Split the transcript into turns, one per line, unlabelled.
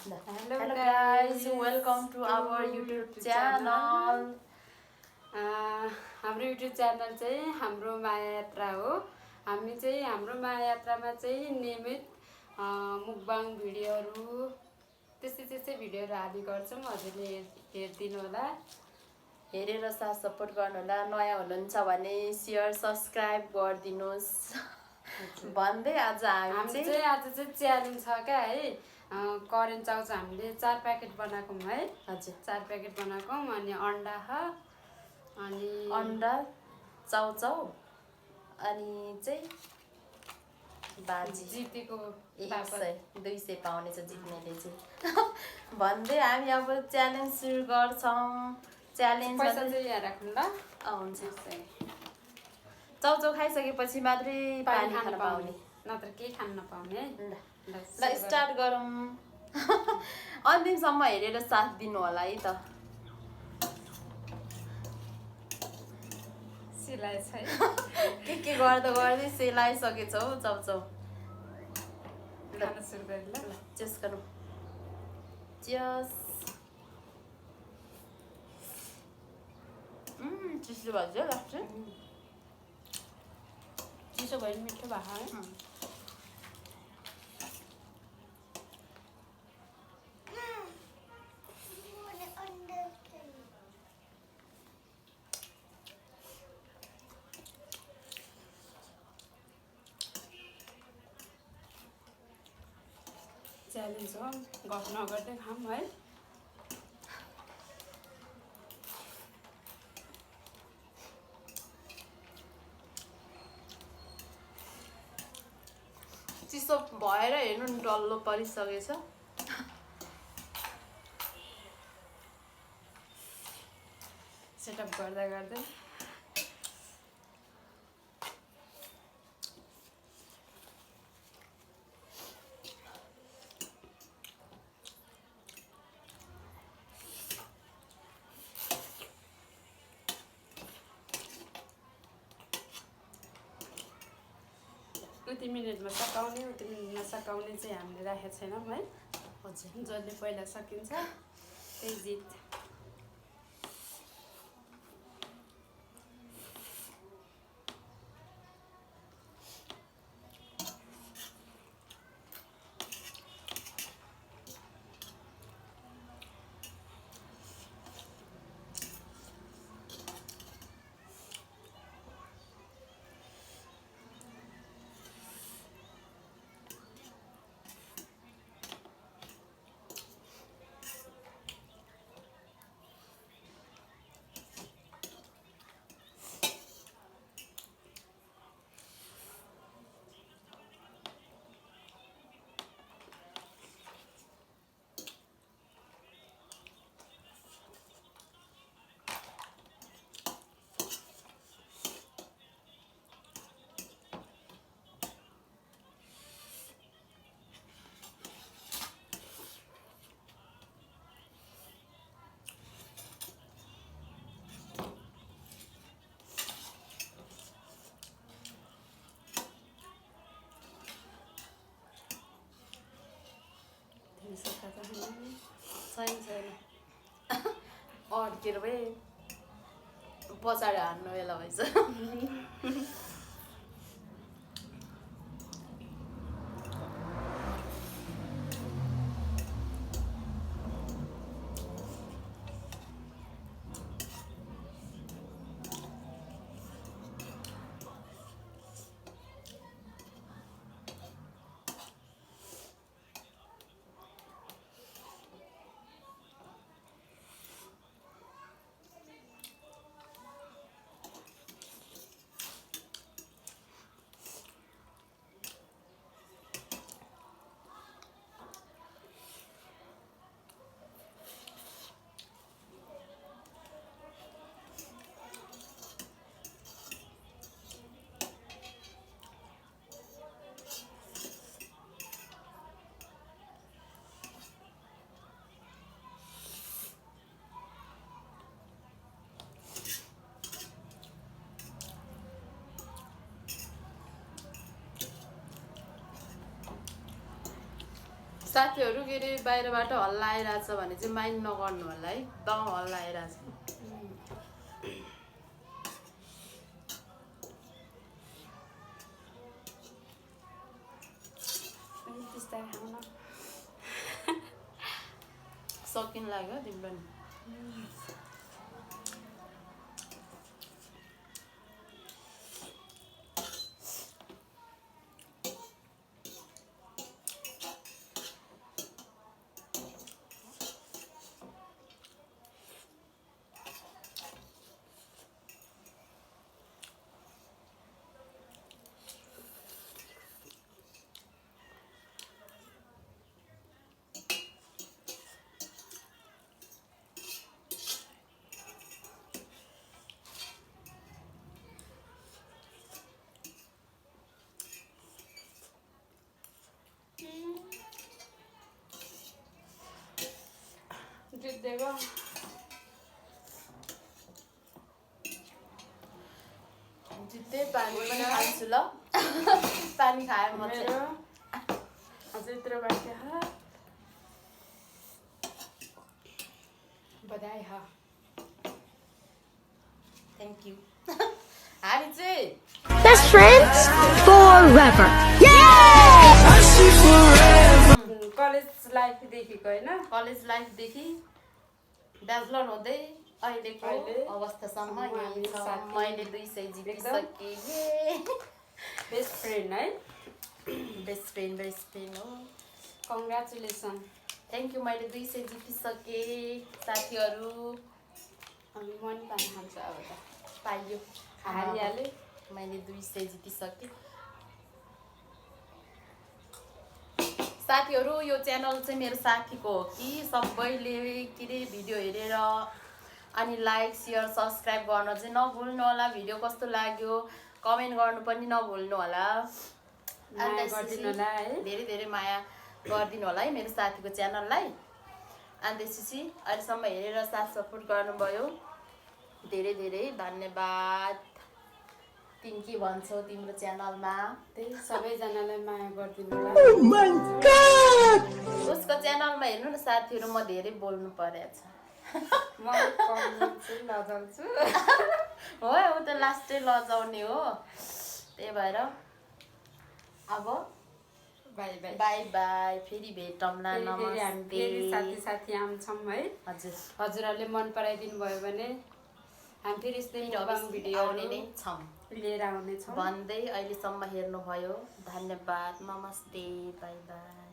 Hello guys, welcome to our YouTube channel.
हाम्रो YouTube channel चाहिँ हाम्रो माया यात्रा हो। हामी चाहिँ हाम्रो माया यात्रामा चाहिँ नियमित मुकबाङ भिडियोहरू त्यस्तै भिडियोहरू हाल्ने गर्छौँ। हजुरले हेरिदिनु होला,
हेरेर साथ सपोर्ट गर्नुहोला। नयाँ हुनुहुन्छ भने सेयर सब्सक्राइब गरिदिनुहोस् भन्दै आज
हामी चाहिँ आज चाहिँ च्यालेन्ज छ क्या है। करेन्ट चाउचाउ हामीले 4 प्याकेट बनाएको है।
हजुर
4 प्याकेट बनाएको अनि अन्डा अनि
अन्डा चाउचाउ अनि चाहिँ बाजी
जितेको
200 पाउनेछ जित्नेले चाहिँ भन्दै हामी अब च्यालेन्ज सुरु गर्छौँ। च्यालेन्ज
पैसा चाहिँ यहाँ राख्नु ल।
हुन्छ चाउचाउ खाइसकेपछि मात्रै पानी खान पाउने,
नत्र केही खान नपाउने है।
ल स्टार्ट गरौँ। अन्तिमसम्म हेरेर साथ दिनु होला है त।
सिलाइ छ
के गर्दा गर्दै सेलाइसकेछौ चाउचाउ।
खान सुरु गरे ल।
चेस गरौँ। चेस। चिसो भयो लाग्छ।
चिसो भयो नि मिठो भयो है। च्यालेन्ज हो, गफ नगर्दै खाऊँ है।
चिसो भएर हेर्नु नि डल्लो परिसकेछ।
सेटअप गर्दा गर्दै उति मिनटमा सकाउने उति मिनटमा सकाउने चाहिँ हामीले राखेको छैनौँ है।
हजुर
जसले पहिला सकिन्छ त्यही जित।
छैन छैन अड्केर भए पछाडि हान्नु बेला भएछ। साथीहरू के अरे बाहिरबाट हल्ला आइरहेछ भने चाहिँ माइन्ड नगर्नु होला है एकदम हल्ला आइरहेछ सकिन लाग्यो तिम्रो नि
जित्देको
जित्दै पानी पनि खान्छु ल पानी खायो म
मेरो अझै यत्रो बाँकी छ बधाई ह
थ्याङ्क यू हामी चाहिँ
Best friends forever.
कलेज लाइफदेखिको होइन
कलेज लाइफदेखि ब्याचलर हुँदै अहिलेको अवस्थासम्म यही छ मैले 200 जितिसकेँ
बेस्ट फ्रेन्ड है
बेस्ट फ्रेन्ड हो
कङ्ग्रेचुलेसन
थ्याङ्क यू मैले 200 जितिसकेँ साथीहरू
अनि म नि पानी खान्छु अब त
पाइयो
हारिहालेँ
मैले 200 जितिसकेँ साथीहरू यो च्यानल चाहिँ मेरो साथीको हो कि सबैले के अरे भिडियो हेरेर अनि लाइक सेयर सब्सक्राइब गर्न चाहिँ नभुल्नु होला भिडियो कस्तो लाग्यो कमेन्ट गर्नु पनि नभुल्नु होला धेरै धेरै माया गरिदिनु होला है मेरो साथीको च्यानललाई अनि त्यसपछि अहिलेसम्म हेरेर साथ सपोर्ट गर्नुभयो धेरै धेरै धन्यवाद तिमी के भन्छौ तिम्रो च्यानलमा
त्यही सबैजनालाई माया गरिदिनु
उसको च्यानलमा हेर्नु न साथीहरू म धेरै बोल्नु परेछ
म लजाउँछु
हो ऊ त लास्टै लजाउने हो त्यही भएर अब
बाई बाई
बाई बाई फेरि भेटौँला
नमस्ते साथी साथी आउँछौँ है
हजुर
हजुरहरूले मन पराइदिनु भयो भने हामी फेरि यस्तै भिडियो
आउने नै छौँ
लिएर आउनेछौँ
भन्दै अहिलेसम्म हेर्नुभयो धन्यवाद नमस्ते बाई बाई